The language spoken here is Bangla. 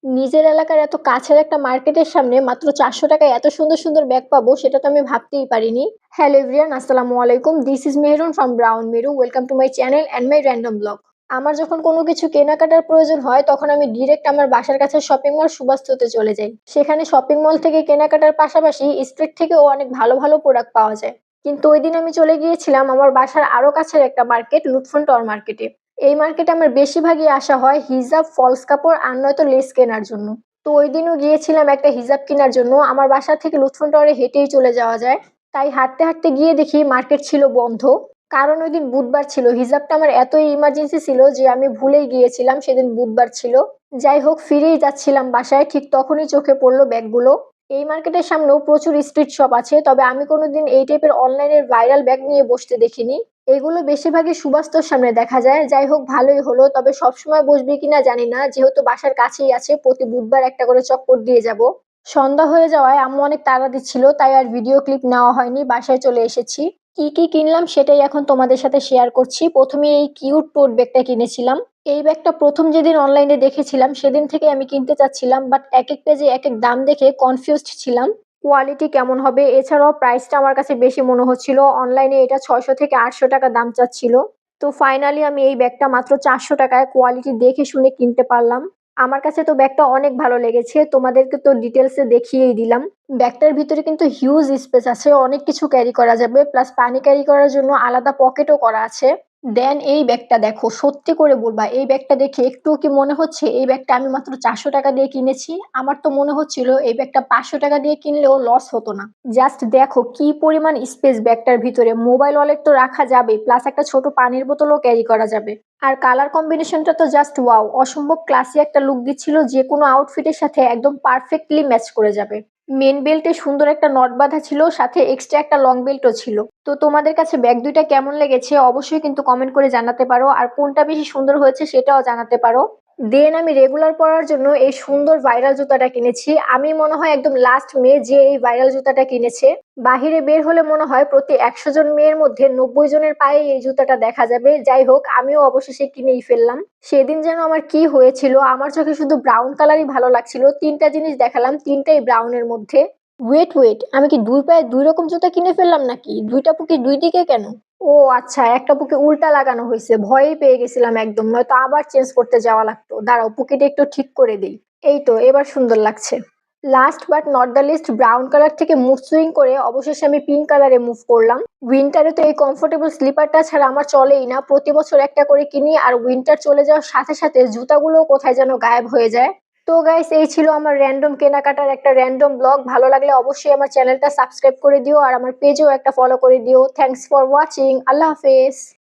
নিজের এলাকার এত কাছের একটা মার্কেটের সামনে মাত্র 400 টাকায় এত সুন্দর সুন্দর ব্যাগ পাবো সেটা তো আমি ভাবতেই পারিনি। হ্যালো এভরিওয়ান, আসসালামু আলাইকুম। This is Mehrun from Brown Meru. Welcome to my channel and my random blog. আমার যখন কোনো কিছু কেনাকাটার প্রয়োজন হয় তখন আমি ডিরেক্ট আমার বাসার কাছে শপিং মল সুবাস্তুতে চলে যাই। সেখানে শপিং মল থেকে কেনাকাটার পাশাপাশি স্ট্রিট থেকেও অনেক ভালো ভালো প্রোডাক্ট পাওয়া যায়। কিন্তু ওই দিন আমি চলে গিয়েছিলাম আমার বাসার আরো কাছের একটা মার্কেট, লুৎফুন টাওয়ার মার্কেটে। এই মার্কেটে আমার বেশিরভাগই আসা হয় হিজাব, ফলস কাপড় আর নয়তো লেস কেনার জন্য। তো ওইদিনও গিয়েছিলাম একটা হিজাব কেনার জন্য। আমার বাসা থেকে লুৎফুন টাওয়ারে হেঁটেই চলে যাওয়া যায়। তাই হাঁটতে হাঁটতে গিয়ে দেখি মার্কেট ছিল বন্ধ। কারণ ওইদিন বুধবার ছিল। হিজাবটা আমার এতই ইমার্জেন্সি ছিল যে আমি ভুলেই গিয়েছিলাম সেদিন বুধবার ছিল। যাই হোক, ফিরেই যাচ্ছিলাম বাসায়, ঠিক তখনই চোখে পড়লো ব্যাগগুলো। এই মার্কেটের সামনেও প্রচুর স্ট্রিট শপ আছে, তবে আমি কোনোদিন এই টাইপের অনলাইনের ভাইরাল ব্যাগ নিয়ে বসতে দেখিনি। এগুলো বেশিরভাগই সুবাস্তর সামনে দেখা যায়। যাই হোক, ভালোই হলো। তবে সবসময় বসবে কিনা জানি না, যেহেতু বাসার কাছেই আছে, প্রতি বুধবার একটা করে চক্কর দিয়ে যাব। সন্ধ্যা হয়ে যাওয়ায় আম্মু অনেক তাড়া দিচ্ছিল, তাই আর ভিডিও ক্লিপ নেওয়া হয়নি, বাসায় চলে এসেছি। কি কি কিনলাম সেটাই এখন তোমাদের সাথে শেয়ার করছি। প্রথমে এই কিউট টোট ব্যাগটা কিনেছিলাম। এই ব্যাগটা প্রথম যেদিন অনলাইনে দেখেছিলাম সেদিন থেকে আমি কিনতে চাচ্ছিলাম, বাট এক এক পেজে এক এক দাম দেখে কনফিউজড ছিলাম। কোয়ালিটি কেমন হবে, এছাড়াও প্রাইসটা আমার কাছে বেশি মনে হচ্ছিল। অনলাইনে এটা 600 থেকে 800 টাকা দাম চাচ্ছিল। তো ফাইনালি আমি এই ব্যাগটা মাত্র 400 টাকায় কোয়ালিটি দেখে শুনে কিনতে পারলাম। আমার কাছে তো ব্যাগটা অনেক ভালো লেগেছে, তোমাদেরকে তো ডিটেলসে দেখিয়েই দিলাম। ব্যাগটার ভিতরে কিন্তু হিউজ স্পেস আছে, অনেক কিছু ক্যারি করা যাবে, প্লাস পানি ক্যারি করার জন্য আলাদা পকেটও করা আছে। দেন এই ব্যাগটা দেখো, সত্যি করে বলবা এই ব্যাগটা দেখে একটু কি মনে হচ্ছে এই ব্যাগটা আমি মাত্র 400 টাকা দিয়ে কিনেছি? আমার তো মনে হচ্ছিল এই ব্যাগটা 500 টাকা দিয়ে কিনলেও লস হতো না। জাস্ট দেখো কি পরিমাণ স্পেস ব্যাগটার ভিতরে, মোবাইল ওয়ালেট তো রাখা যাবে, প্লাস একটা ছোট পানির বোতলও ক্যারি করা যাবে। আর কালার কম্বিনেশনটা তো জাস্ট ওয়াও, অসম্ভব ক্লাসি একটা লুক দিচ্ছিল, যে কোনো আউটফিটের সাথে একদম পারফেক্টলি ম্যাচ করে যাবে। মেন বেল্টে সুন্দর একটা নট বাঁধা ছিল, সাথে এক্সট্রা একটা লং বেল্টও ছিল। তো তোমাদের কাছে ব্যাগ দুইটা কেমন লেগেছে অবশ্যই কিন্তু কমেন্ট করে জানাতে পারো, আর কোনটা বেশি সুন্দর হয়েছে সেটাও জানাতে পারো। দেন আমি রেগুলার পরার জন্য এই সুন্দর ভাইরাল জুতাটা কিনেছি। আমি মনে হয় একদম লাস্ট মেয়ে যে এই ভাইরাল জুতাটা কিনেছে। বাহিরে বের হলে মনে হয় প্রতি 100 জন মেয়ের মধ্যে 90 জনের পায়ে এই জুতাটা দেখা যাবে। যাই হোক, আমিও অবশেষে কিনেই ফেললাম। সেদিন যেন আমার কি হয়েছিল, আমার চোখে শুধু ব্রাউন কালারই ভালো লাগছিল। তিনটা জিনিস দেখালাম, তিনটাই ব্রাউনের মধ্যে। ওয়েট ওয়েট, আমি কি দুই পায়ে দুই রকম জুতা কিনে ফেললাম নাকি? দুইটা পুকি দুই দিকে কেন? ও আচ্ছা, একটা পুকে উল্টা লাগানো হয়েছে, ভয়েই পেয়ে গেছিলাম একদম, নয়তো আবার চেঞ্জ করতে যাওয়া লাগতো। দাঁড়াও, পুকিটা একটু ঠিক করে দিই। এই তো এবার সুন্দর লাগছে। Last but not the least, brown colour থেকে মুভ সুইং করে অবশেষে আমি পিঙ্ক কালারে মুভ করলাম। উইন্টারে তো এই কমফোর্টেবল স্লিপারটা ছাড়া আমার চলেই না, প্রতি বছর একটা করে কিনি, আর উইন্টার চলে যাওয়ার সাথে সাথে জুতাগুলো কোথায় যেন গায়েব হয়ে যায়। তো গাইস, এই ছিল আমার র্যান্ডম কেনাকাটার একটা র্যান্ডম ব্লগ। ভালো লাগলে অবশ্যই আমার চ্যানেলটা সাবস্ক্রাইব করে দিও, আর আমার পেজেও একটা ফলো করে দিও। Thanks for watching. আল্লাহ হাফেজ।